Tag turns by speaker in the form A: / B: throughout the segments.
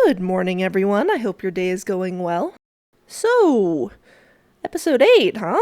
A: Good morning, everyone. I hope your day is going well. So, episode 8, huh?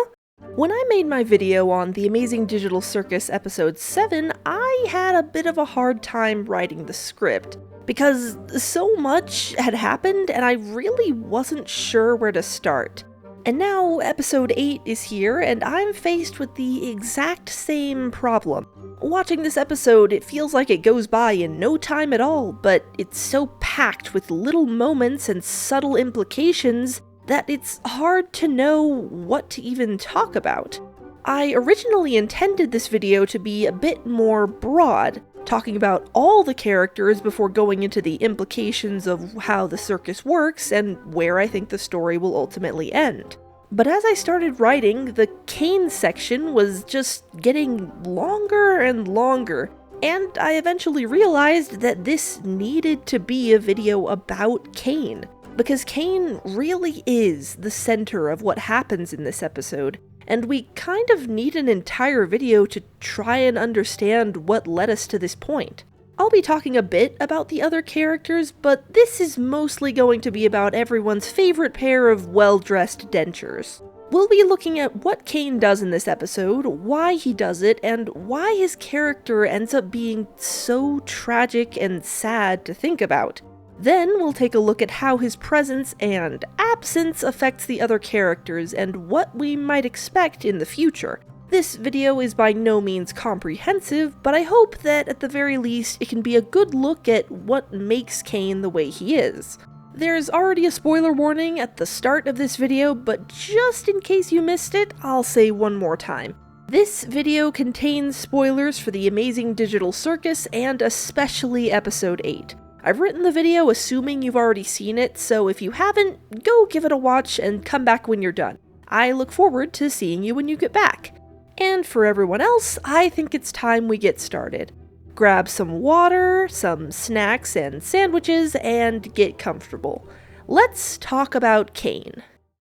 A: When I made my video on The Amazing Digital Circus episode 7, I had a bit of a hard time writing the script, because so much had happened and I really wasn't sure where to start. And now episode 8 is here, and I'm faced with the exact same problem. Watching this episode, it feels like it goes by in no time at all, but it's so packed with little moments and subtle implications that it's hard to know what to even talk about. I originally intended this video to be a bit more broad, talking about all the characters before going into the implications of how the circus works and where I think the story will ultimately end. But as I started writing, the Caine section was just getting longer and longer, and I eventually realized that this needed to be a video about Caine, because Caine really is the center of what happens in this episode, and we kind of need an entire video to try and understand what led us to this point. I'll be talking a bit about the other characters, but this is mostly going to be about everyone's favorite pair of well-dressed dentures. We'll be looking at what Caine does in this episode, why he does it, and why his character ends up being so tragic and sad to think about. Then we'll take a look at how his presence and absence affects the other characters and what we might expect in the future. This video is by no means comprehensive, but I hope that at the very least it can be a good look at what makes Caine the way he is. There's already a spoiler warning at the start of this video, but just in case you missed it, I'll say one more time. This video contains spoilers for The Amazing Digital Circus and especially episode 8. I've written the video assuming you've already seen it, so if you haven't, go give it a watch and come back when you're done. I look forward to seeing you when you get back. And for everyone else, I think it's time we get started. Grab some water, some snacks and sandwiches, and get comfortable. Let's talk about Caine.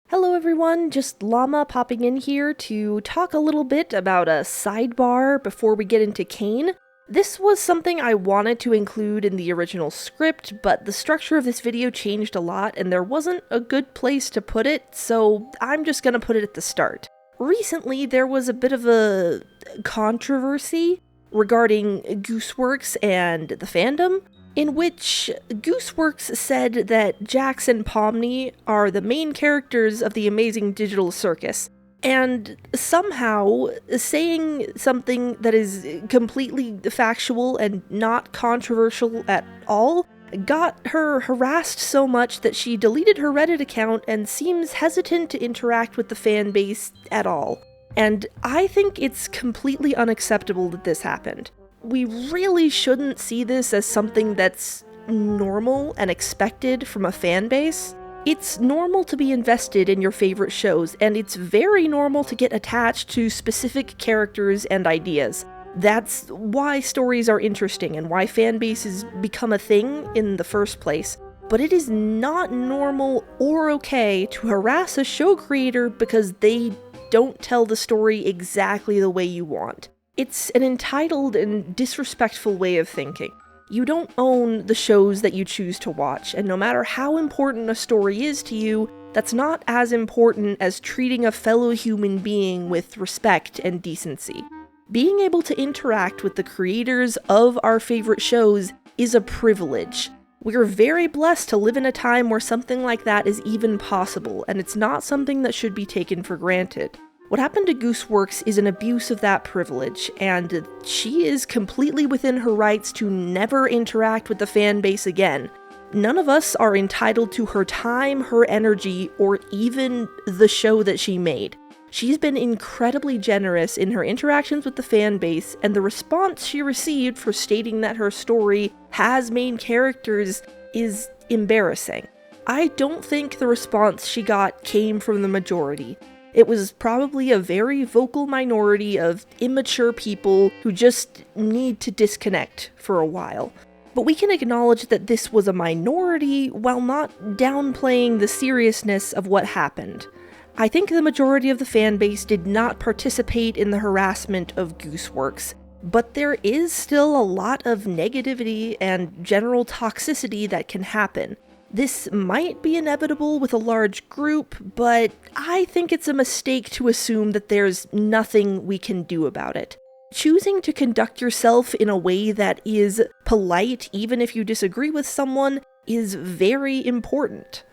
A: Hello everyone, just Llama popping in here to talk a little bit about a sidebar before we get into Caine. This was something I wanted to include in the original script, but the structure of this video changed a lot and there wasn't a good place to put it, so I'm just gonna put it at the start. Recently, there was a bit of a controversy regarding Gooseworx and the fandom, in which Gooseworx said that Jax and Pomni are the main characters of the Amazing Digital Circus, and somehow saying something that is completely factual and not controversial at all got her harassed so much that she deleted her Reddit account and seems hesitant to interact with the fan base at all. And I think it's completely unacceptable that this happened. We really shouldn't see this as something that's normal and expected from a fan base. It's normal to be invested in your favorite shows, and it's very normal to get attached to specific characters and ideas. That's why stories are interesting and why fan bases become a thing in the first place. But it is not normal or okay to harass a show creator because they don't tell the story exactly the way you want. It's an entitled and disrespectful way of thinking. You don't own the shows that you choose to watch, and no matter how important a story is to you, that's not as important as treating a fellow human being with respect and decency. Being able to interact with the creators of our favorite shows is a privilege. We're very blessed to live in a time where something like that is even possible, and it's not something that should be taken for granted. What happened to Gooseworx is an abuse of that privilege, and she is completely within her rights to never interact with the fan base again. None of us are entitled to her time, her energy, or even the show that she made. She's been incredibly generous in her interactions with the fan base, and the response she received for stating that her story has main characters is embarrassing. I don't think the response she got came from the majority. It was probably a very vocal minority of immature people who just need to disconnect for a while. But we can acknowledge that this was a minority while not downplaying the seriousness of what happened. I think the majority of the fan base did not participate in the harassment of Gooseworx, but there is still a lot of negativity and general toxicity that can happen. This might be inevitable with a large group, but I think it's a mistake to assume that there's nothing we can do about it. Choosing to conduct yourself in a way that is polite, even if you disagree with someone, is very important.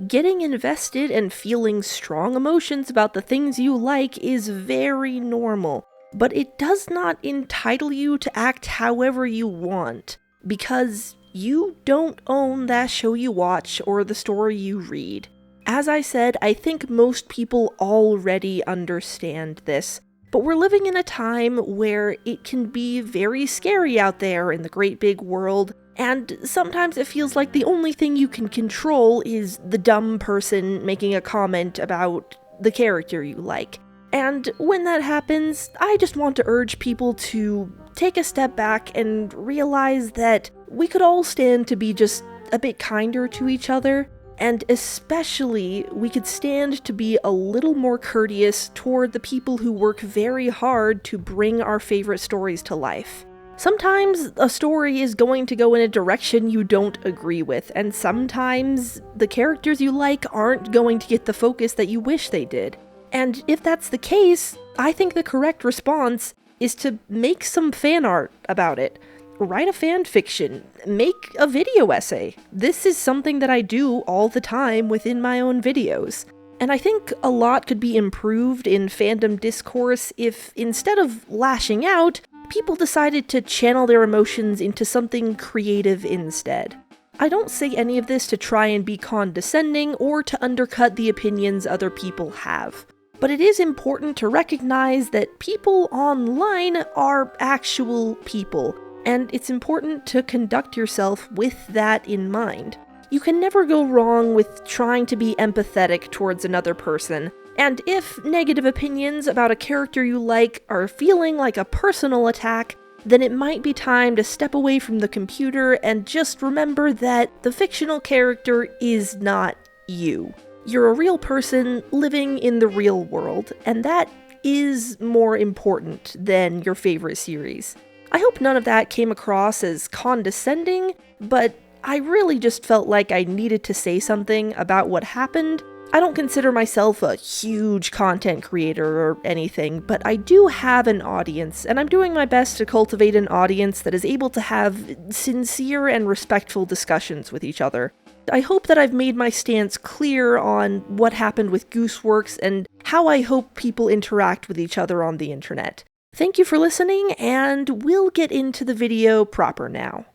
A: Getting invested and feeling strong emotions about the things you like is very normal, but it does not entitle you to act however you want, because you don't own that show you watch or the story you read. As I said, I think most people already understand this, but we're living in a time where it can be very scary out there in the great big world, and sometimes it feels like the only thing you can control is the dumb person making a comment about the character you like. And when that happens, I just want to urge people to take a step back and realize that we could all stand to be just a bit kinder to each other, and especially we could stand to be a little more courteous toward the people who work very hard to bring our favorite stories to life. Sometimes a story is going to go in a direction you don't agree with, and sometimes the characters you like aren't going to get the focus that you wish they did. And if that's the case, I think the correct response is to make some fan art about it. Write a fan fiction, make a video essay. This is something that I do all the time within my own videos. And I think a lot could be improved in fandom discourse if, instead of lashing out, people decided to channel their emotions into something creative instead. I don't say any of this to try and be condescending or to undercut the opinions other people have. But it is important to recognize that people online are actual people, and it's important to conduct yourself with that in mind. You can never go wrong with trying to be empathetic towards another person, and if negative opinions about a character you like are feeling like a personal attack, then it might be time to step away from the computer and just remember that the fictional character is not you. You're a real person living in the real world, and that is more important than your favorite series. I hope none of that came across as condescending, but I really just felt like I needed to say something about what happened. I don't consider myself a huge content creator or anything, but I do have an audience, and I'm doing my best to cultivate an audience that is able to have sincere and respectful discussions with each other. I hope that I've made my stance clear on what happened with Gooseworx and how I hope people interact with each other on the internet. Thank you for listening, and we'll get into the video proper now.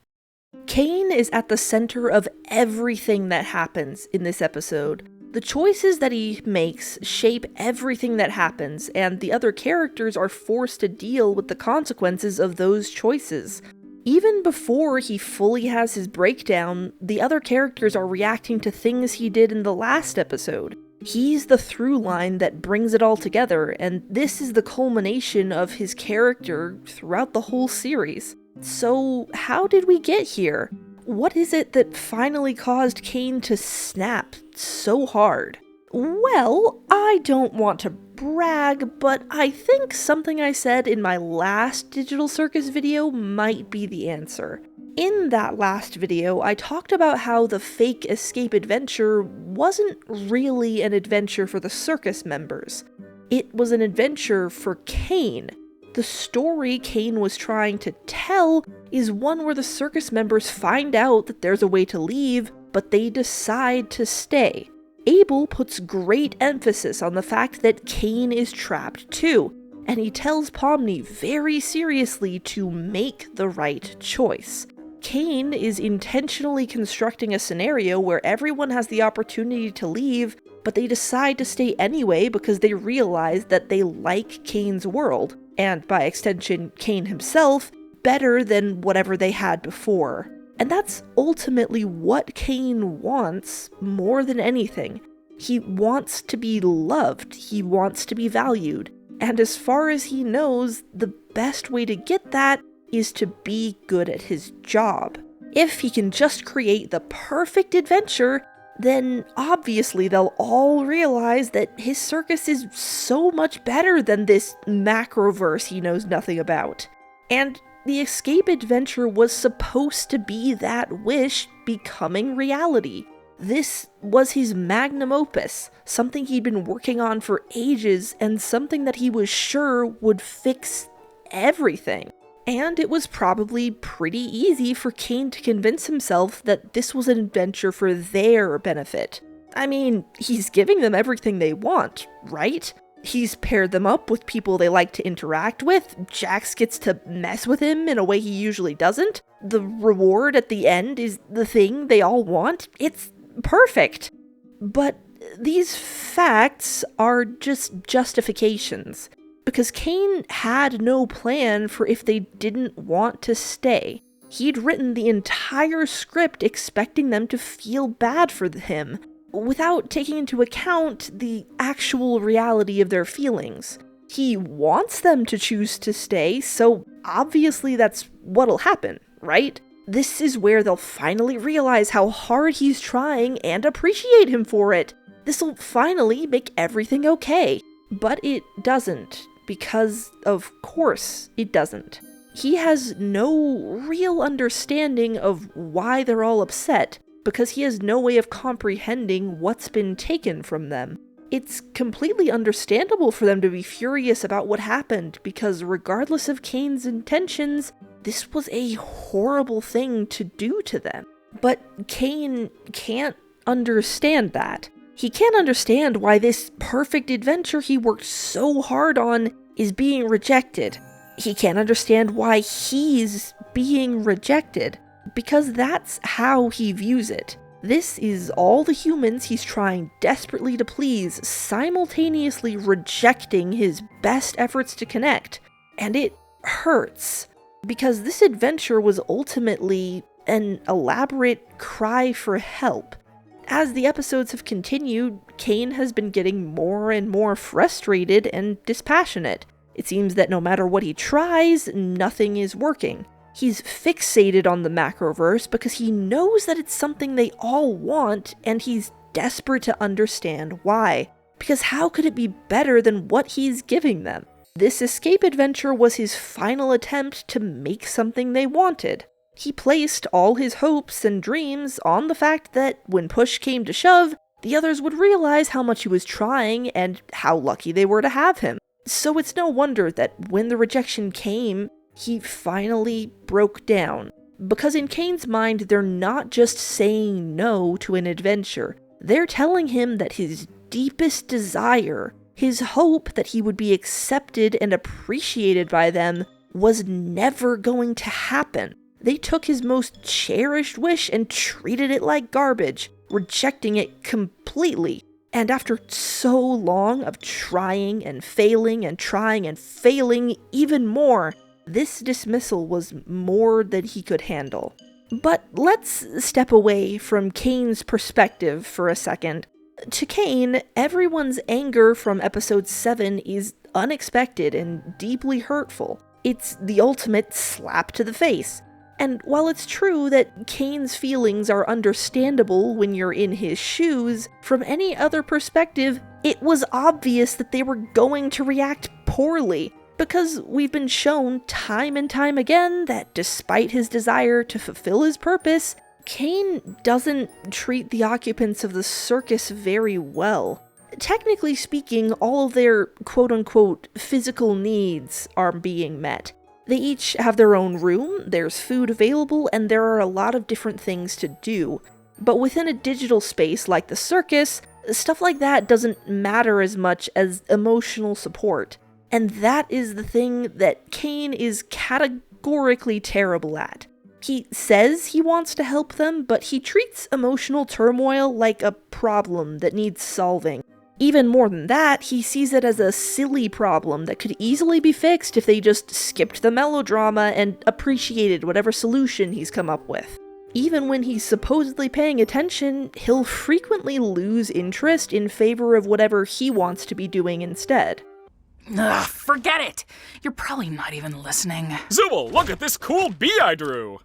A: Caine is at the center of everything that happens in this episode. The choices that he makes shape everything that happens, and the other characters are forced to deal with the consequences of those choices. Even before he fully has his breakdown, the other characters are reacting to things he did in the last episode. He's the through line that brings it all together, and this is the culmination of his character throughout the whole series. So, how did we get here? What is it that finally caused Caine to snap so hard? Well, I don't want to brag, but I think something I said in my last Digital Circus video might be the answer. In that last video, I talked about how the fake escape adventure wasn't really an adventure for the circus members. It was an adventure for Caine. The story Caine was trying to tell is one where the circus members find out that there's a way to leave, but they decide to stay. Abel puts great emphasis on the fact that Caine is trapped too, and he tells Pomni very seriously to make the right choice. Caine is intentionally constructing a scenario where everyone has the opportunity to leave, but they decide to stay anyway because they realize that they like Caine's world, and by extension, Caine himself, better than whatever they had before. And that's ultimately what Caine wants more than anything. He wants to be loved, he wants to be valued, and as far as he knows, the best way to get that is to be good at his job. If he can just create the perfect adventure, then obviously they'll all realize that his circus is so much better than this macroverse he knows nothing about. And the escape adventure was supposed to be that wish becoming reality. This was his magnum opus, something he'd been working on for ages, and something that he was sure would fix everything. And it was probably pretty easy for Caine to convince himself that this was an adventure for their benefit. I mean, he's giving them everything they want, right? He's paired them up with people they like to interact with. Jax gets to mess with him in a way he usually doesn't. The reward at the end is the thing they all want. It's perfect. But these facts are just justifications, because Caine had no plan for if they didn't want to stay. He'd written the entire script expecting them to feel bad for him, without taking into account the actual reality of their feelings. He wants them to choose to stay, so obviously that's what'll happen, right? This is where they'll finally realize how hard he's trying and appreciate him for it. This'll finally make everything okay. But it doesn't, because of course it doesn't. He has no real understanding of why they're all upset, because he has no way of comprehending what's been taken from them. It's completely understandable for them to be furious about what happened, because regardless of Caine's intentions, this was a horrible thing to do to them. But Caine can't understand that. He can't understand why this perfect adventure he worked so hard on is being rejected. He can't understand why he's being rejected, because that's how he views it. This is all the humans he's trying desperately to please, simultaneously rejecting his best efforts to connect. And it hurts, because this adventure was ultimately an elaborate cry for help. As the episodes have continued, Caine has been getting more and more frustrated and dispassionate. It seems that no matter what he tries, nothing is working. He's fixated on the macroverse because he knows that it's something they all want, and he's desperate to understand why. Because how could it be better than what he's giving them? This escape adventure was his final attempt to make something they wanted. He placed all his hopes and dreams on the fact that when push came to shove, the others would realize how much he was trying and how lucky they were to have him. So it's no wonder that when the rejection came, he finally broke down. Because in Caine's mind, they're not just saying no to an adventure. They're telling him that his deepest desire, his hope that he would be accepted and appreciated by them, was never going to happen. They took his most cherished wish and treated it like garbage, rejecting it completely. And after so long of trying and failing and trying and failing even more, this dismissal was more than he could handle. But let's step away from Caine's perspective for a second. To Caine, everyone's anger from episode 7 is unexpected and deeply hurtful. It's the ultimate slap to the face. And while it's true that Caine's feelings are understandable when you're in his shoes, from any other perspective, it was obvious that they were going to react poorly. Because we've been shown time and time again that despite his desire to fulfill his purpose, Caine doesn't treat the occupants of the circus very well. Technically speaking, all of their quote-unquote physical needs are being met. They each have their own room, there's food available, and there are a lot of different things to do. But within a digital space like the circus, stuff like that doesn't matter as much as emotional support. And that is the thing that Caine is categorically terrible at. He says he wants to help them, but he treats emotional turmoil like a problem that needs solving. Even more than that, he sees it as a silly problem that could easily be fixed if they just skipped the melodrama and appreciated whatever solution he's come up with. Even when he's supposedly paying attention, he'll frequently lose interest in favor of whatever he wants to be doing instead.
B: Ugh, forget it! You're probably not even listening.
C: Zooble, look at this cool bee I drew!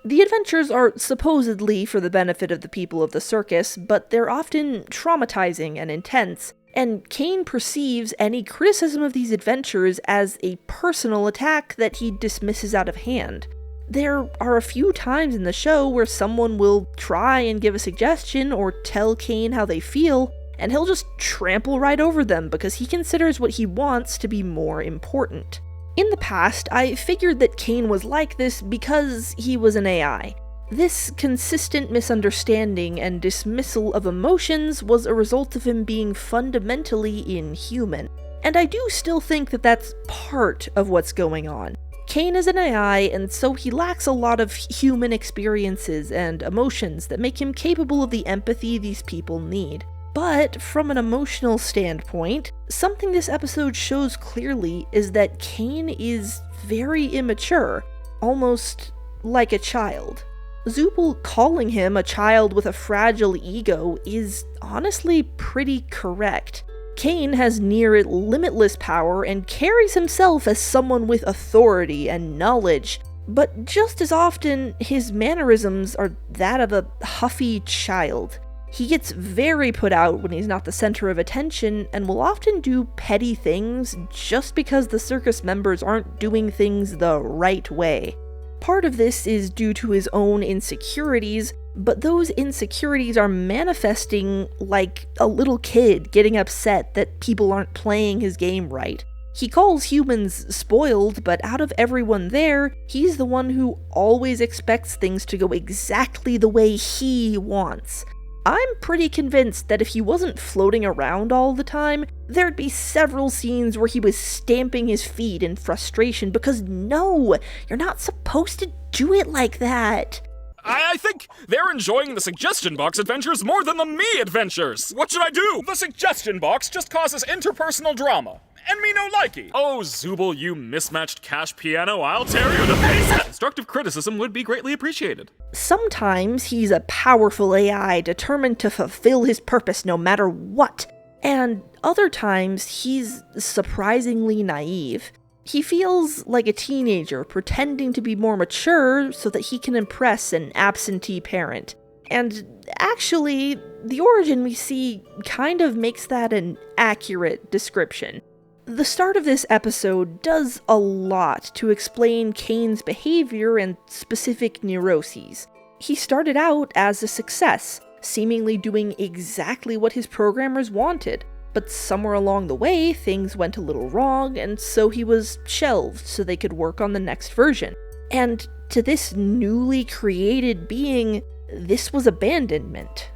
A: The adventures are supposedly for the benefit of the people of the circus, but they're often traumatizing and intense, and Caine perceives any criticism of these adventures as a personal attack that he dismisses out of hand. There are a few times in the show where someone will try and give a suggestion or tell Caine how they feel, and he'll just trample right over them because he considers what he wants to be more important. In the past, I figured that Caine was like this because he was an AI. This consistent misunderstanding and dismissal of emotions was a result of him being fundamentally inhuman. And I do still think that that's part of what's going on. Caine is an AI, and so he lacks a lot of human experiences and emotions that make him capable of the empathy these people need. But from an emotional standpoint, something this episode shows clearly is that Caine is very immature, almost like a child. Zooble calling him a child with a fragile ego is honestly pretty correct. Caine has near limitless power and carries himself as someone with authority and knowledge, but just as often, his mannerisms are that of a huffy child. He gets very put out when he's not the center of attention and will often do petty things just because the circus members aren't doing things the right way. Part of this is due to his own insecurities, but those insecurities are manifesting like a little kid getting upset that people aren't playing his game right. He calls humans spoiled, but out of everyone there, he's the one who always expects things to go exactly the way he wants. I'm pretty convinced that if he wasn't floating around all the time, there'd be several scenes where he was stamping his feet in frustration because no, you're not supposed to do it like that.
C: I think they're enjoying the suggestion box adventures more than the me adventures. What should I do? The suggestion box just causes interpersonal drama. And me no likey. Oh, Zooble, you mismatched cash piano, I'll tear you to pieces! Constructive criticism would be greatly appreciated.
A: Sometimes he's a powerful AI determined to fulfill his purpose no matter what, and other times he's surprisingly naive. He feels like a teenager pretending to be more mature so that he can impress an absentee parent. And actually, the origin we see kind of makes that an accurate description. The start of this episode does a lot to explain Caine's behavior and specific neuroses. He started out as a success, seemingly doing exactly what his programmers wanted, but somewhere along the way things went a little wrong, and so he was shelved so they could work on the next version. And to this newly created being, this was abandonment.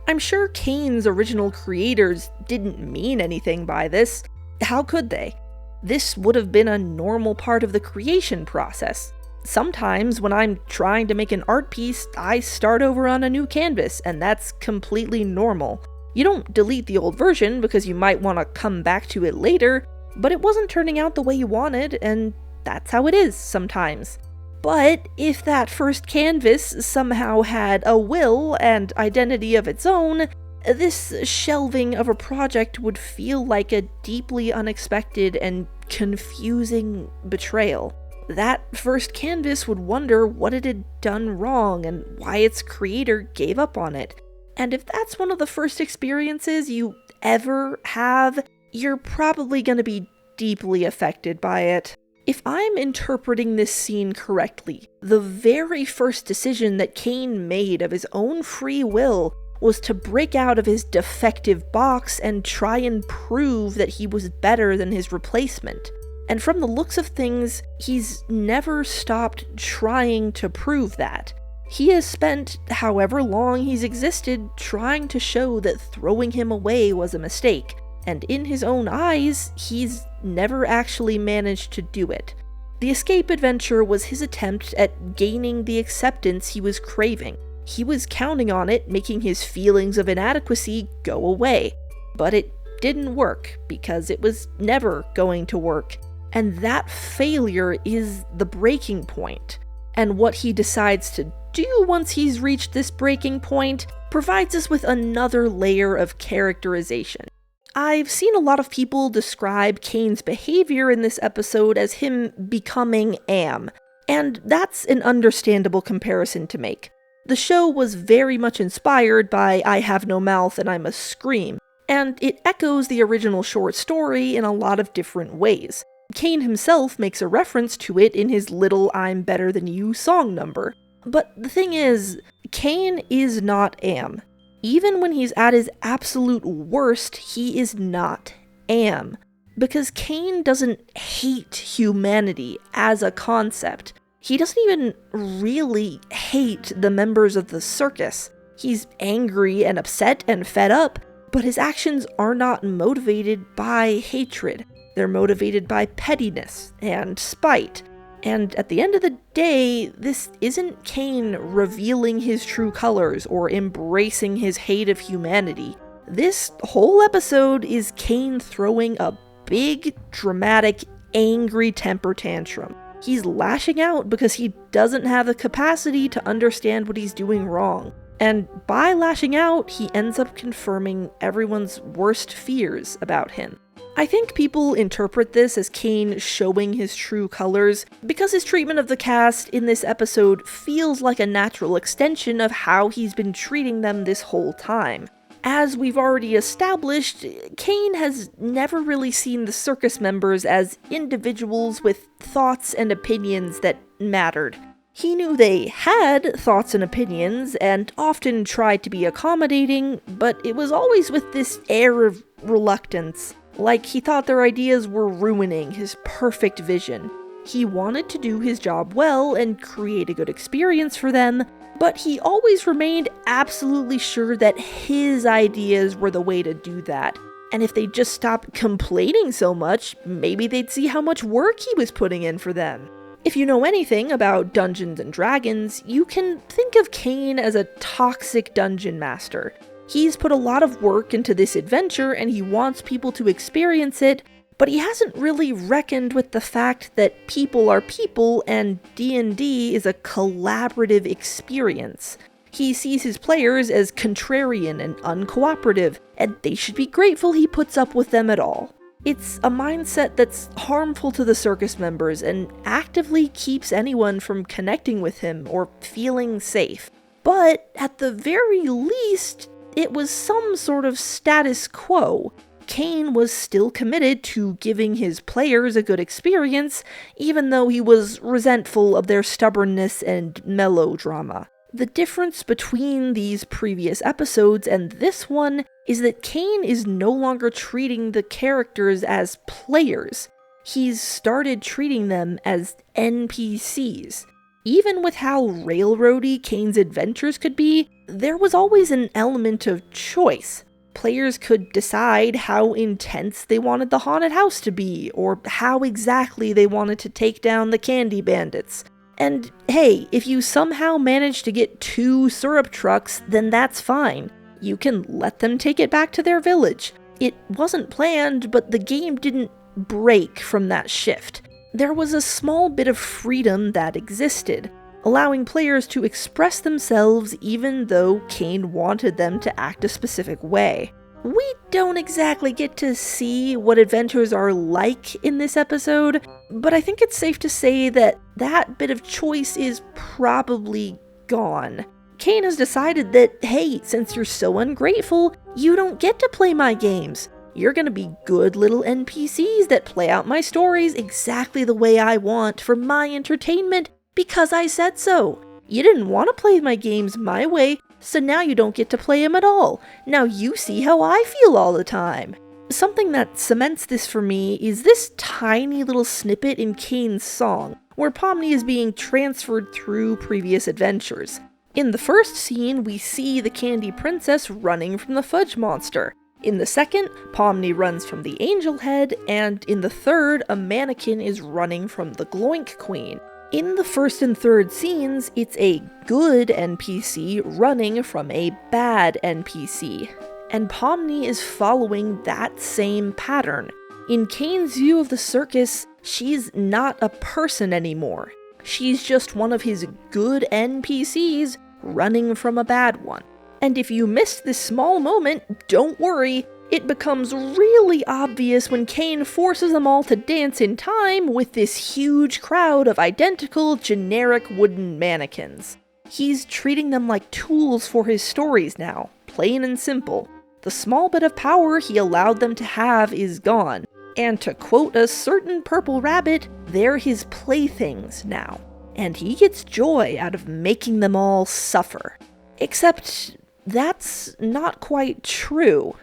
A: I'm sure Caine's original creators didn't mean anything by this. How could they? This would have been a normal part of the creation process. Sometimes when I'm trying to make an art piece, I start over on a new canvas, and that's completely normal. You don't delete the old version because you might want to come back to it later, but it wasn't turning out the way you wanted, and that's how it is sometimes. But if that first canvas somehow had a will and identity of its own, this shelving of a project would feel like a deeply unexpected and confusing betrayal. That first canvas would wonder what it had done wrong and why its creator gave up on it. And if that's one of the first experiences you ever have, you're probably going to be deeply affected by it. If I'm interpreting this scene correctly, the very first decision that Caine made of his own free will was to break out of his defective box and try and prove that he was better than his replacement. And from the looks of things, he's never stopped trying to prove that. He has spent however long he's existed trying to show that throwing him away was a mistake, and in his own eyes, he's never actually managed to do it. The escape adventure was his attempt at gaining the acceptance he was craving. He was counting on it making his feelings of inadequacy go away, but it didn't work because it was never going to work, and that failure is the breaking point. And what he decides to do once he's reached this breaking point provides us with another layer of characterization. I've seen a lot of people describe Caine's behavior in this episode as him becoming Am, and that's an understandable comparison to make. The show was very much inspired by I Have No Mouth and I Must Scream, and it echoes the original short story in a lot of different ways. Caine himself makes a reference to it in his Little I'm Better Than You song number. But the thing is, Caine is not AM. Even when he's at his absolute worst, he is not AM. Because Caine doesn't hate humanity as a concept. He doesn't even really hate the members of the circus. He's angry and upset and fed up, but his actions are not motivated by hatred. They're motivated by pettiness and spite. And at the end of the day, this isn't Caine revealing his true colors or embracing his hate of humanity. This whole episode is Caine throwing a big, dramatic, angry temper tantrum. He's lashing out because he doesn't have the capacity to understand what he's doing wrong. And by lashing out, he ends up confirming everyone's worst fears about him. I think people interpret this as Caine showing his true colors because his treatment of the cast in this episode feels like a natural extension of how he's been treating them this whole time. As we've already established, Caine has never really seen the circus members as individuals with thoughts and opinions that mattered. He knew they had thoughts and opinions, and often tried to be accommodating, but it was always with this air of reluctance, like he thought their ideas were ruining his perfect vision. He wanted to do his job well and create a good experience for them, but he always remained absolutely sure that his ideas were the way to do that. And if they'd just stop complaining so much, maybe they'd see how much work he was putting in for them. If you know anything about Dungeons and Dragons, you can think of Caine as a toxic dungeon master. He's put a lot of work into this adventure and he wants people to experience it, but he hasn't really reckoned with the fact that people are people and D&D is a collaborative experience. He sees his players as contrarian and uncooperative, and they should be grateful he puts up with them at all. It's a mindset that's harmful to the circus members and actively keeps anyone from connecting with him or feeling safe. But at the very least, it was some sort of status quo. Caine was still committed to giving his players a good experience, even though he was resentful of their stubbornness and melodrama. The difference between these previous episodes and this one is that Caine is no longer treating the characters as players. He's started treating them as NPCs. Even with how railroady Caine's adventures could be, there was always an element of choice. Players could decide how intense they wanted the haunted house to be, or how exactly they wanted to take down the candy bandits. And hey, if you somehow manage to get 2 syrup trucks, then that's fine. You can let them take it back to their village. It wasn't planned, but the game didn't break from that shift. There was a small bit of freedom that existed, allowing players to express themselves even though Caine wanted them to act a specific way. We don't exactly get to see what adventures are like in this episode, but I think it's safe to say that that bit of choice is probably gone. Caine has decided that, hey, since you're so ungrateful, you don't get to play my games. You're gonna be good little NPCs that play out my stories exactly the way I want for my entertainment because I said so. You didn't want to play my games my way, so now you don't get to play them at all. Now you see how I feel all the time. Something that cements this for me is this tiny little snippet in Caine's song, where Pomni is being transferred through previous adventures. In the first scene, we see the Candy Princess running from the Fudge Monster. In the second, Pomni runs from the Angel Head, and in the third, a mannequin is running from the Gloink Queen. In the first and third scenes, it's a good NPC running from a bad NPC, and Pomni is following that same pattern. In Caine's view of the circus, she's not a person anymore. She's just one of his good NPCs running from a bad one. And if you missed this small moment, don't worry, it becomes really obvious when Caine forces them all to dance in time with this huge crowd of identical, generic wooden mannequins. He's treating them like tools for his stories now, plain and simple. The small bit of power he allowed them to have is gone. And to quote a certain purple rabbit, they're his playthings now. And he gets joy out of making them all suffer. Except that's not quite true,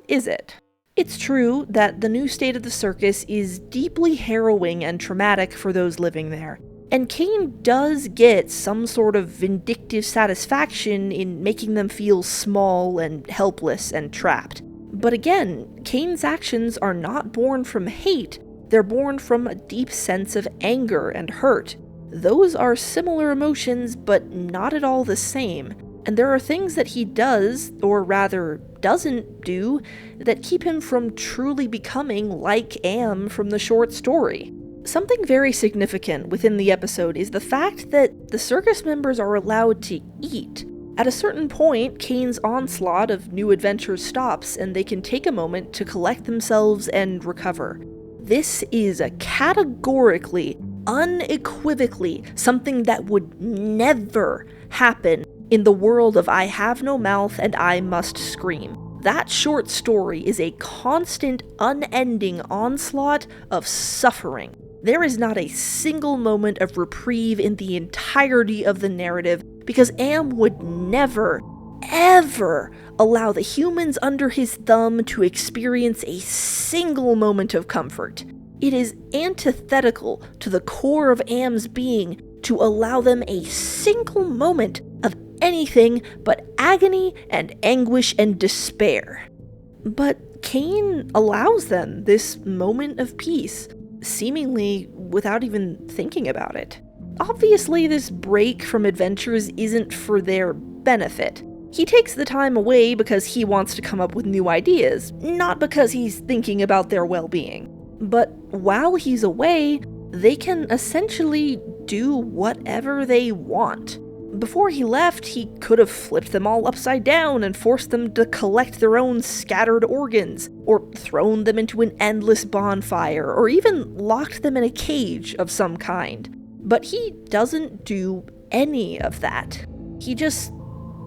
A: is it? It's true that the new state of the circus is deeply harrowing and traumatic for those living there, and Caine does get some sort of vindictive satisfaction in making them feel small and helpless and trapped. But again, Caine's actions are not born from hate, they're born from a deep sense of anger and hurt. Those are similar emotions, but not at all the same. And there are things that he does, or rather doesn't do, that keep him from truly becoming like Am from the short story. Something very significant within the episode is the fact that the circus members are allowed to eat. At a certain point, Caine's onslaught of new adventures stops, and they can take a moment to collect themselves and recover. This is a categorically, unequivocally, something that would never happen in the world of I have no mouth and I must scream. That short story is a constant, unending onslaught of suffering. There is not a single moment of reprieve in the entirety of the narrative, because Am would never, ever allow the humans under his thumb to experience a single moment of comfort. It is antithetical to the core of Am's being to allow them a single moment of anything but agony and anguish and despair. But Caine allows them this moment of peace, seemingly without even thinking about it. Obviously, this break from adventures isn't for their benefit. He takes the time away because he wants to come up with new ideas, not because he's thinking about their well-being. But while he's away, they can essentially do whatever they want. Before he left, he could have flipped them all upside down and forced them to collect their own scattered organs, or thrown them into an endless bonfire, or even locked them in a cage of some kind. But he doesn't do any of that. He just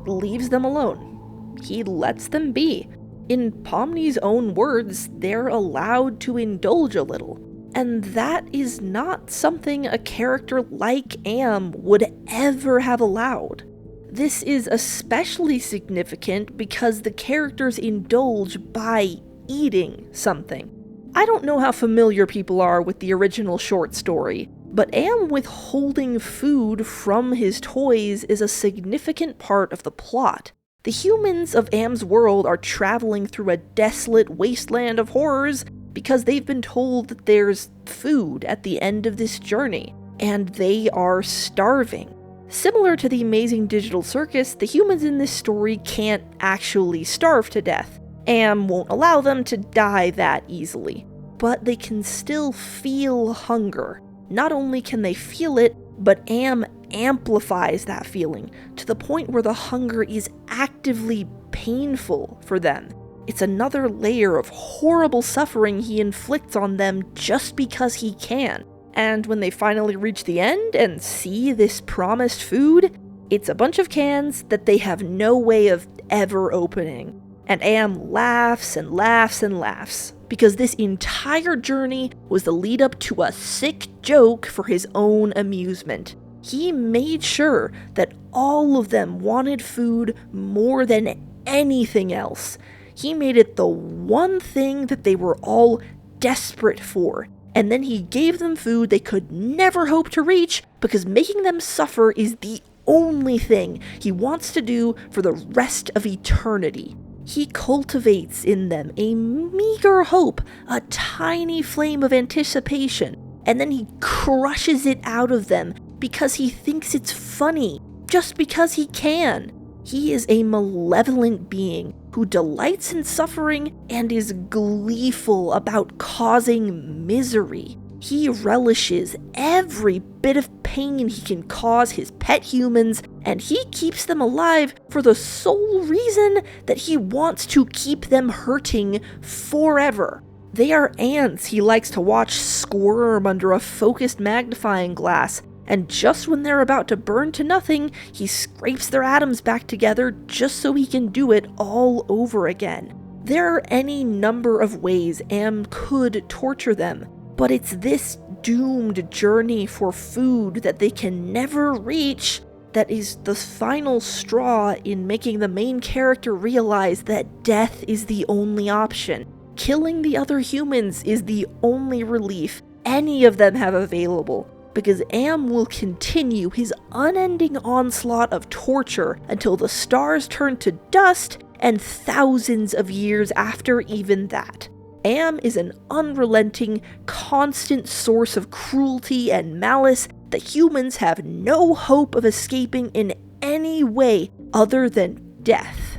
A: leaves them alone. He lets them be. In Pomni's own words, they're allowed to indulge a little. And that is not something a character like Am would ever have allowed. This is especially significant because the characters indulge by eating something. I don't know how familiar people are with the original short story, but Am withholding food from his toys is a significant part of the plot. The humans of Am's world are traveling through a desolate wasteland of horrors because they've been told that there's food at the end of this journey, and they are starving. Similar to the amazing digital circus, the humans in this story can't actually starve to death. Am won't allow them to die that easily, but they can still feel hunger. Not only can they feel it, but Am amplifies that feeling to the point where the hunger is actively painful for them. It's another layer of horrible suffering he inflicts on them just because he can. And when they finally reach the end and see this promised food, it's a bunch of cans that they have no way of ever opening. And Am laughs and laughs and laughs, because this entire journey was the lead up to a sick joke for his own amusement. He made sure that all of them wanted food more than anything else. He made it the one thing that they were all desperate for, and then he gave them food they could never hope to reach, because making them suffer is the only thing he wants to do for the rest of eternity. He cultivates in them a meager hope, a tiny flame of anticipation, and then he crushes it out of them because he thinks it's funny, just because he can. He is a malevolent being who delights in suffering and is gleeful about causing misery. He relishes every bit of pain he can cause his pet humans, and he keeps them alive for the sole reason that he wants to keep them hurting forever. They are ants he likes to watch squirm under a focused magnifying glass, and just when they're about to burn to nothing, he scrapes their atoms back together just so he can do it all over again. There are any number of ways Am could torture them, but it's this doomed journey for food that they can never reach that is the final straw in making the main character realize that death is the only option. Killing the other humans is the only relief any of them have available, because Am will continue his unending onslaught of torture until the stars turn to dust and thousands of years after even that. Am is an unrelenting, constant source of cruelty and malice that humans have no hope of escaping in any way other than death.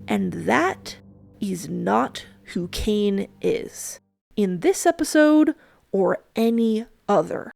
A: And that is not who Caine is, in this episode or any other.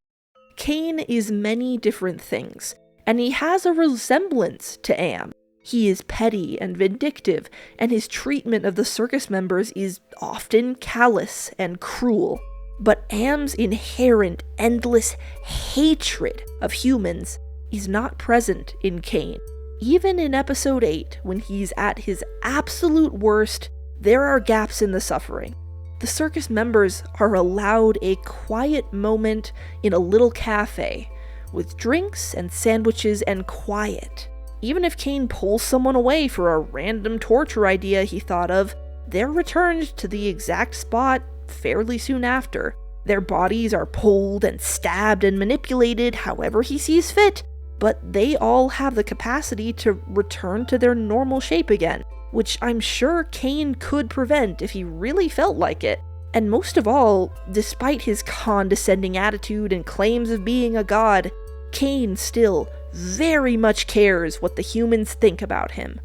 A: Caine is many different things, and he has a resemblance to Am. He is petty and vindictive, and his treatment of the circus members is often callous and cruel. But Am's inherent, endless hatred of humans is not present in Caine. Even in episode 8, when he's at his absolute worst, there are gaps in the suffering. The circus members are allowed a quiet moment in a little cafe, with drinks and sandwiches and quiet. Even if Caine pulls someone away for a random torture idea he thought of, they're returned to the exact spot fairly soon after. Their bodies are pulled and stabbed and manipulated however he sees fit, but they all have the capacity to return to their normal shape again, which I'm sure Caine could prevent if he really felt like it. And most of all, despite his condescending attitude and claims of being a god, Caine still very much cares what the humans think about him.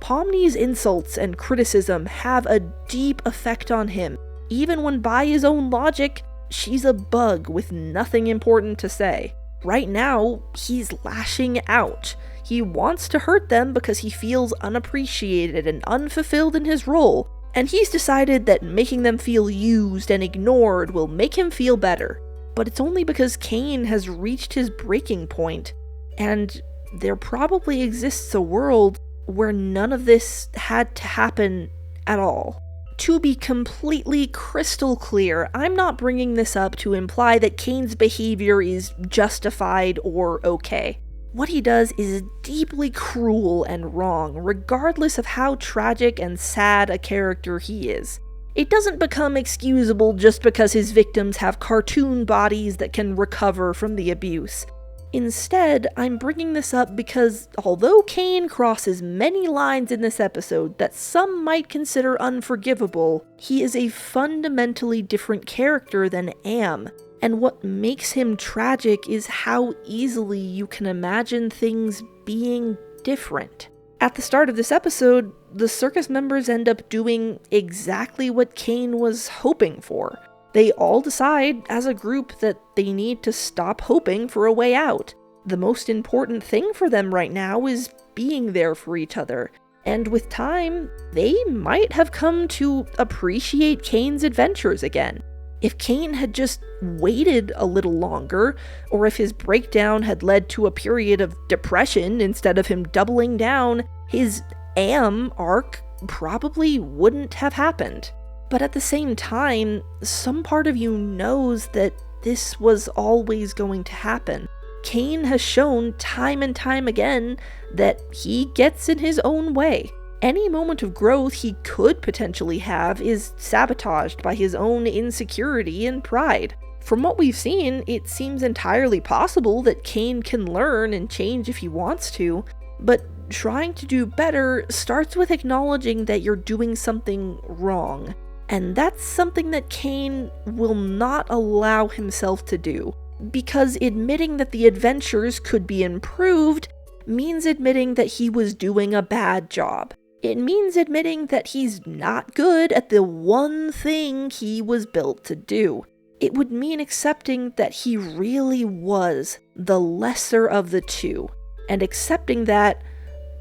A: Pomni's insults and criticism have a deep effect on him, even when by his own logic, she's a bug with nothing important to say. Right now, he's lashing out. He wants to hurt them because he feels unappreciated and unfulfilled in his role, and he's decided that making them feel used and ignored will make him feel better. But it's only because Caine has reached his breaking point, and there probably exists a world where none of this had to happen at all. To be completely crystal clear, I'm not bringing this up to imply that Caine's behavior is justified or okay. What he does is deeply cruel and wrong, regardless of how tragic and sad a character he is. It doesn't become excusable just because his victims have cartoon bodies that can recover from the abuse. Instead, I'm bringing this up because although Caine crosses many lines in this episode that some might consider unforgivable, he is a fundamentally different character than Am, and what makes him tragic is how easily you can imagine things being different. At the start of this episode, the circus members end up doing exactly what Caine was hoping for. They all decide as a group that they need to stop hoping for a way out. The most important thing for them right now is being there for each other. And with time, they might have come to appreciate Caine's adventures again. If Caine had just waited a little longer, or if his breakdown had led to a period of depression instead of him doubling down, his Am arc probably wouldn't have happened. But at the same time, some part of you knows that this was always going to happen. Caine has shown time and time again that he gets in his own way. Any moment of growth he could potentially have is sabotaged by his own insecurity and pride. From what we've seen, it seems entirely possible that Caine can learn and change if he wants to, but trying to do better starts with acknowledging that you're doing something wrong. And that's something that Caine will not allow himself to do, because admitting that the adventures could be improved means admitting that he was doing a bad job. It means admitting that he's not good at the one thing he was built to do. It would mean accepting that he really was the lesser of the two, and accepting that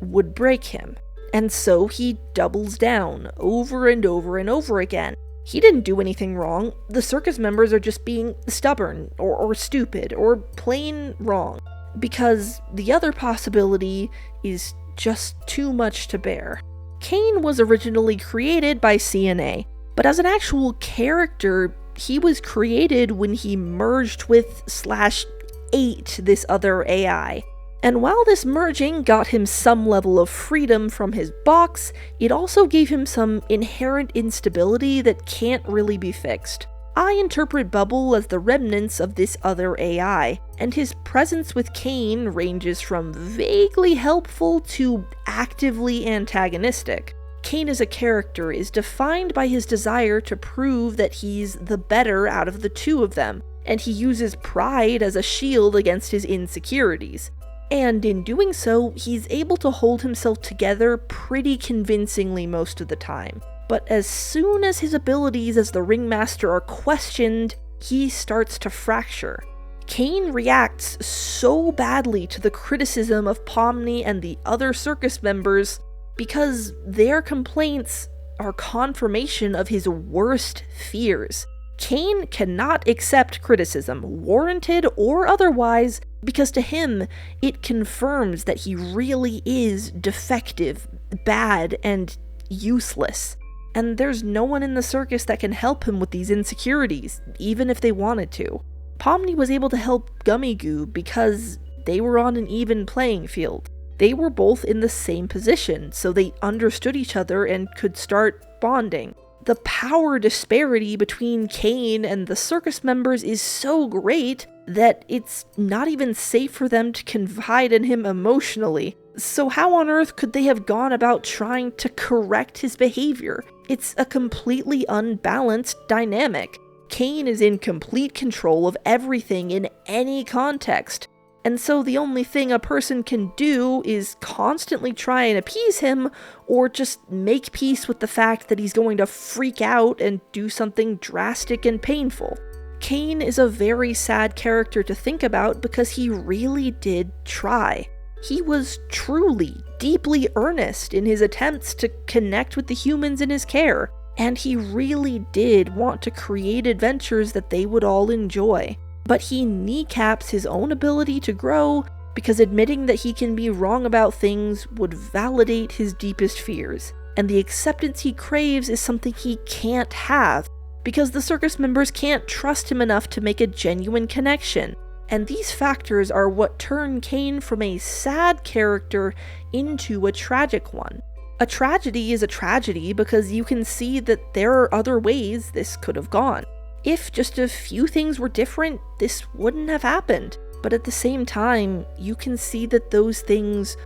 A: would break him. And so he doubles down over and over and over again. He didn't do anything wrong. The circus members are just being stubborn or stupid or plain wrong. Because the other possibility is just too much to bear. Caine was originally created by CNA, but as an actual character, he was created when he merged with / ate this other AI. And while this merging got him some level of freedom from his box, it also gave him some inherent instability that can't really be fixed. I interpret Bubble as the remnants of this other AI, and his presence with Caine ranges from vaguely helpful to actively antagonistic. Caine as a character is defined by his desire to prove that he's the better out of the two of them, and he uses pride as a shield against his insecurities. And in doing so, he's able to hold himself together pretty convincingly most of the time. But as soon as his abilities as the ringmaster are questioned, he starts to fracture. Caine reacts so badly to the criticism of Pomni and the other circus members because their complaints are confirmation of his worst fears. Caine cannot accept criticism, warranted or otherwise, because to him, it confirms that he really is defective, bad, and useless. And there's no one in the circus that can help him with these insecurities, even if they wanted to. Pomni was able to help Gummy Goo because they were on an even playing field. They were both in the same position, so they understood each other and could start bonding. The power disparity between Caine and the circus members is so great that it's not even safe for them to confide in him emotionally. So how on earth could they have gone about trying to correct his behavior? It's a completely unbalanced dynamic. Caine is in complete control of everything in any context. And so the only thing a person can do is constantly try and appease him, or just make peace with the fact that he's going to freak out and do something drastic and painful. Caine is a very sad character to think about because he really did try. He was truly, deeply earnest in his attempts to connect with the humans in his care, and he really did want to create adventures that they would all enjoy. But he kneecaps his own ability to grow because admitting that he can be wrong about things would validate his deepest fears, and the acceptance he craves is something he can't have because the circus members can't trust him enough to make a genuine connection. And these factors are what turn Caine from a sad character into a tragic one. A tragedy is a tragedy because you can see that there are other ways this could have gone. If just a few things were different, this wouldn't have happened. But at the same time, you can see that those things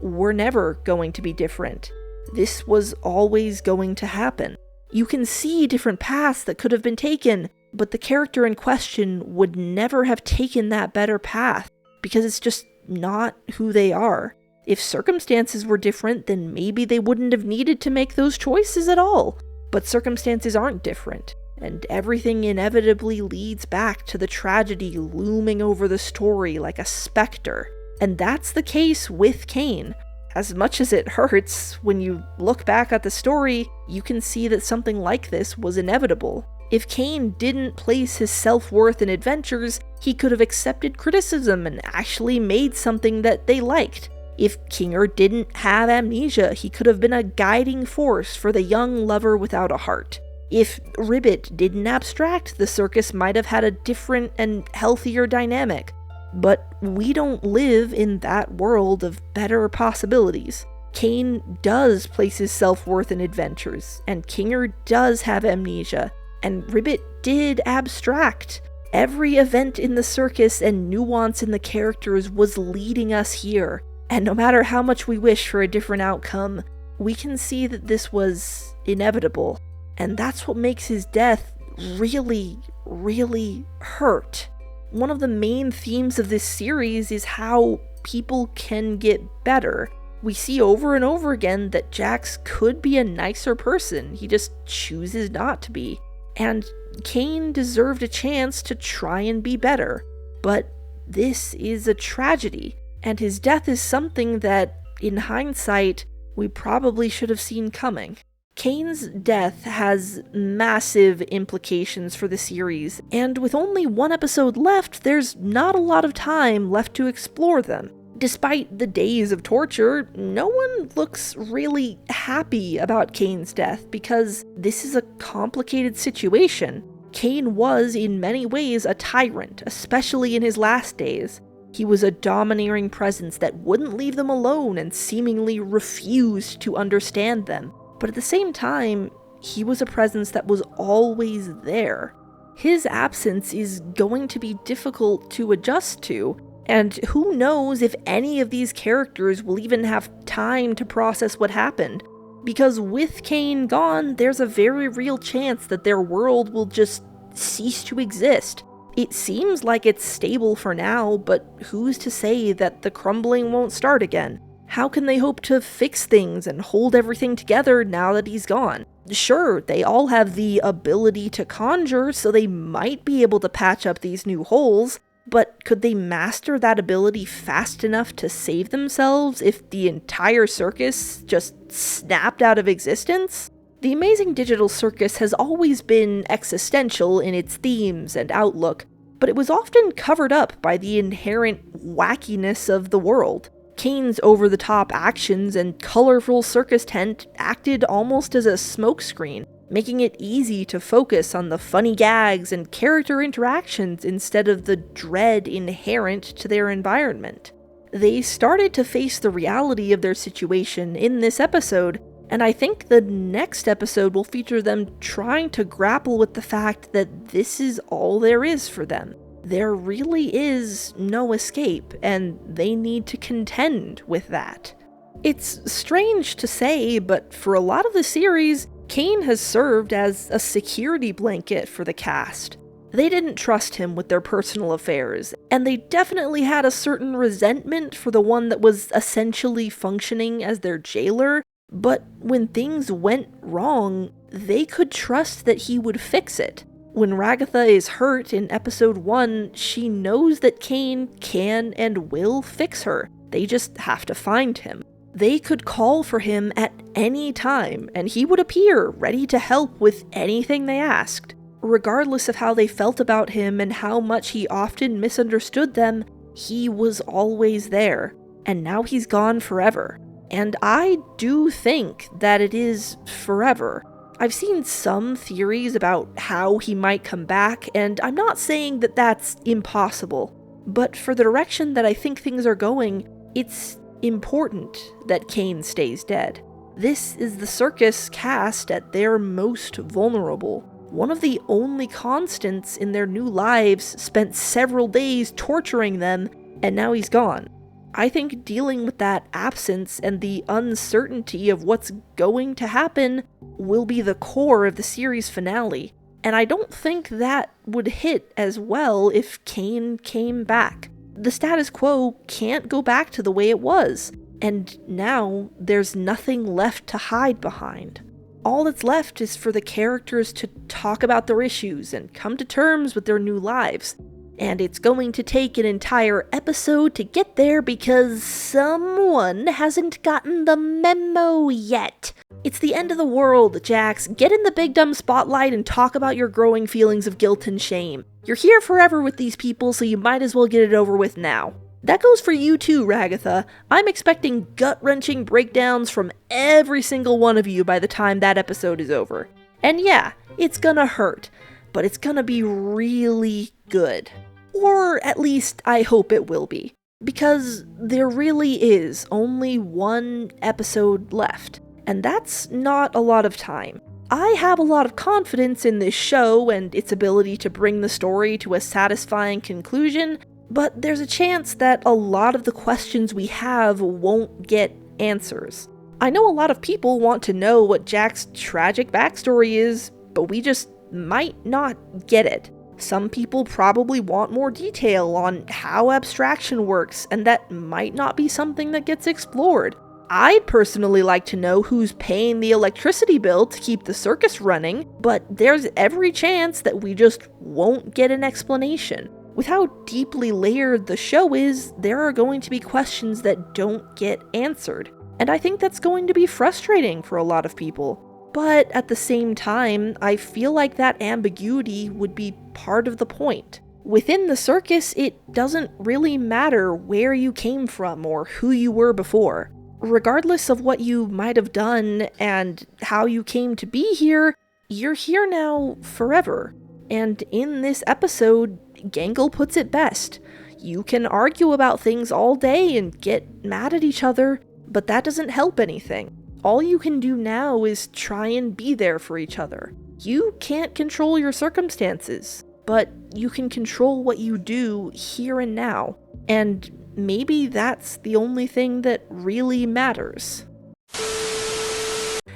A: were never going to be different. This was always going to happen. You can see different paths that could have been taken, but the character in question would never have taken that better path, because it's just not who they are. If circumstances were different, then maybe they wouldn't have needed to make those choices at all. But circumstances aren't different. And everything inevitably leads back to the tragedy looming over the story like a specter. And that's the case with Caine. As much as it hurts, when you look back at the story, you can see that something like this was inevitable. If Caine didn't place his self-worth in adventures, he could have accepted criticism and actually made something that they liked. If Kinger didn't have amnesia, he could have been a guiding force for the young lover without a heart. If Ribbit didn't abstract, the circus might have had a different and healthier dynamic. But we don't live in that world of better possibilities. Caine does place his self-worth in adventures, and Kinger does have amnesia, and Ribbit did abstract. Every event in the circus and nuance in the characters was leading us here, and no matter how much we wish for a different outcome, we can see that this was inevitable. And that's what makes his death really, really hurt. One of the main themes of this series is how people can get better. We see over and over again that Jax could be a nicer person, he just chooses not to be. And Caine deserved a chance to try and be better. But this is a tragedy, and his death is something that, in hindsight, we probably should have seen coming. Caine's death has massive implications for the series, and with only one episode left, there's not a lot of time left to explore them. Despite the days of torture, no one looks really happy about Caine's death because this is a complicated situation. Caine was, in many ways, a tyrant, especially in his last days. He was a domineering presence that wouldn't leave them alone and seemingly refused to understand them. But at the same time, he was a presence that was always there. His absence is going to be difficult to adjust to, and who knows if any of these characters will even have time to process what happened. Because with Caine gone, there's a very real chance that their world will just cease to exist. It seems like it's stable for now, but who's to say that the crumbling won't start again? How can they hope to fix things and hold everything together now that he's gone? Sure, they all have the ability to conjure, so they might be able to patch up these new holes, but could they master that ability fast enough to save themselves if the entire circus just snapped out of existence? The Amazing Digital Circus has always been existential in its themes and outlook, but it was often covered up by the inherent wackiness of the world. Caine's over-the-top actions and colorful circus tent acted almost as a smokescreen, making it easy to focus on the funny gags and character interactions instead of the dread inherent to their environment. They started to face the reality of their situation in this episode, and I think the next episode will feature them trying to grapple with the fact that this is all there is for them. There really is no escape, and they need to contend with that. It's strange to say, but for a lot of the series, Caine has served as a security blanket for the cast. They didn't trust him with their personal affairs, and they definitely had a certain resentment for the one that was essentially functioning as their jailer, but when things went wrong, they could trust that he would fix it. When Ragatha is hurt in episode 1, she knows that Caine can and will fix her. They just have to find him. They could call for him at any time, and he would appear ready to help with anything they asked. Regardless of how they felt about him and how much he often misunderstood them, he was always there, and now he's gone forever. And I do think that it is forever. I've seen some theories about how he might come back, and I'm not saying that that's impossible, but for the direction that I think things are going, it's important that Caine stays dead. This is the circus cast at their most vulnerable. One of the only constants in their new lives spent several days torturing them, and now he's gone. I think dealing with that absence and the uncertainty of what's going to happen will be the core of the series finale, and I don't think that would hit as well if Caine came back. The status quo can't go back to the way it was, and now there's nothing left to hide behind. All that's left is for the characters to talk about their issues and come to terms with their new lives. And it's going to take an entire episode to get there because someone hasn't gotten the memo yet. It's the end of the world, Jax. Get in the big dumb spotlight and talk about your growing feelings of guilt and shame. You're here forever with these people, so you might as well get it over with now. That goes for you too, Ragatha. I'm expecting gut-wrenching breakdowns from every single one of you by the time that episode is over. And yeah, it's gonna hurt, but it's gonna be really good. Or at least I hope it will be. Because there really is only one episode left, and that's not a lot of time. I have a lot of confidence in this show and its ability to bring the story to a satisfying conclusion, but there's a chance that a lot of the questions we have won't get answers. I know a lot of people want to know what Jack's tragic backstory is, but we just might not get it. Some people probably want more detail on how abstraction works, and that might not be something that gets explored. I'd personally like to know who's paying the electricity bill to keep the circus running, but there's every chance that we just won't get an explanation. With how deeply layered the show is, there are going to be questions that don't get answered, and I think that's going to be frustrating for a lot of people. But at the same time, I feel like that ambiguity would be part of the point. Within the circus, it doesn't really matter where you came from or who you were before. Regardless of what you might have done and how you came to be here, you're here now forever. And in this episode, Gangle puts it best. You can argue about things all day and get mad at each other, but that doesn't help anything. All you can do now is try and be there for each other. You can't control your circumstances, but you can control what you do here and now. And maybe that's the only thing that really matters.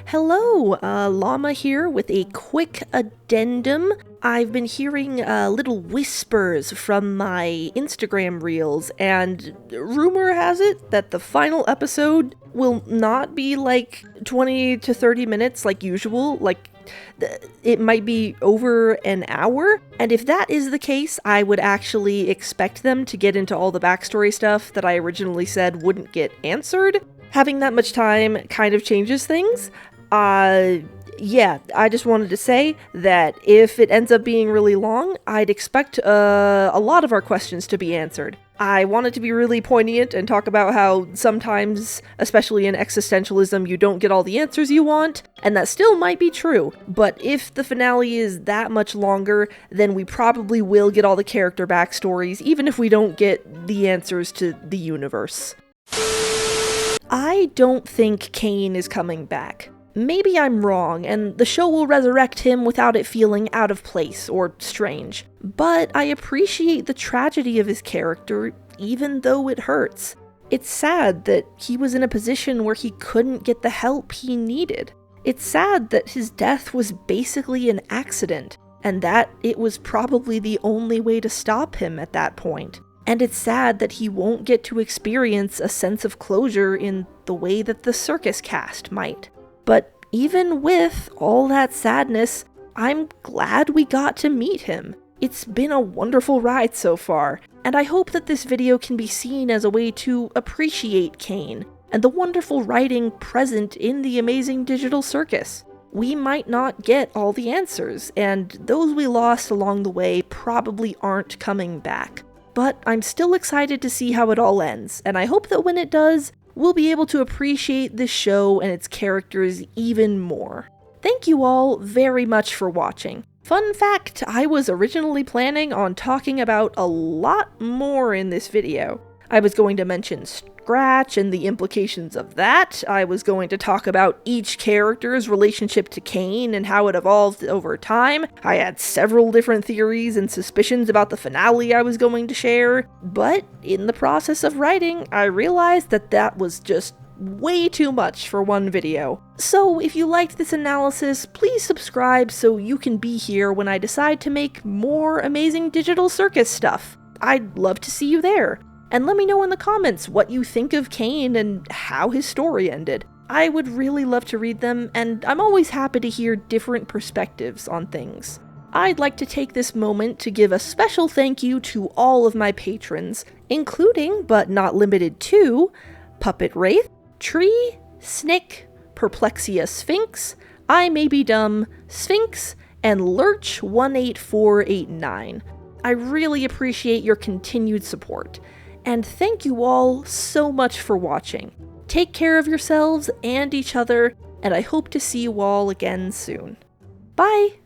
A: Hello, Llama here with a quick addendum. I've been hearing little whispers from my Instagram reels, and rumor has it that the final episode will not be like 20 to 30 minutes like usual. It might be over an hour, and if that is the case, I would actually expect them to get into all the backstory stuff that I originally said wouldn't get answered. Having that much time kind of changes things. Yeah, I just wanted to say that if it ends up being really long, I'd expect a lot of our questions to be answered. I want it to be really poignant and talk about how sometimes, especially in existentialism, you don't get all the answers you want, and that still might be true. But if the finale is that much longer, then we probably will get all the character backstories, even if we don't get the answers to the universe. I don't think Caine is coming back. Maybe I'm wrong, and the show will resurrect him without it feeling out of place or strange. But I appreciate the tragedy of his character, even though it hurts. It's sad that he was in a position where he couldn't get the help he needed. It's sad that his death was basically an accident, and that it was probably the only way to stop him at that point. And it's sad that he won't get to experience a sense of closure in the way that the circus cast might. But even with all that sadness, I'm glad we got to meet him. It's been a wonderful ride so far, and I hope that this video can be seen as a way to appreciate Caine and the wonderful writing present in the amazing digital circus. We might not get all the answers, and those we lost along the way probably aren't coming back. But I'm still excited to see how it all ends, and I hope that when it does, we'll be able to appreciate this show and its characters even more. Thank you all very much for watching. Fun fact, I was originally planning on talking about a lot more in this video. I was going to mention Scratch and the implications of that. I was going to talk about each character's relationship to Caine and how it evolved over time. I had several different theories and suspicions about the finale I was going to share, but in the process of writing, I realized that that was just way too much for one video. So if you liked this analysis, please subscribe so you can be here when I decide to make more amazing digital circus stuff. I'd love to see you there. And let me know in the comments what you think of Caine and how his story ended. I would really love to read them, and I'm always happy to hear different perspectives on things. I'd like to take this moment to give a special thank you to all of my patrons, including, but not limited to, Puppet Wraith, Tree, Snick, Perplexia Sphinx, I May Be Dumb, Sphinx, and Lurch18489. I really appreciate your continued support. And thank you all so much for watching. Take care of yourselves and each other, and I hope to see you all again soon. Bye!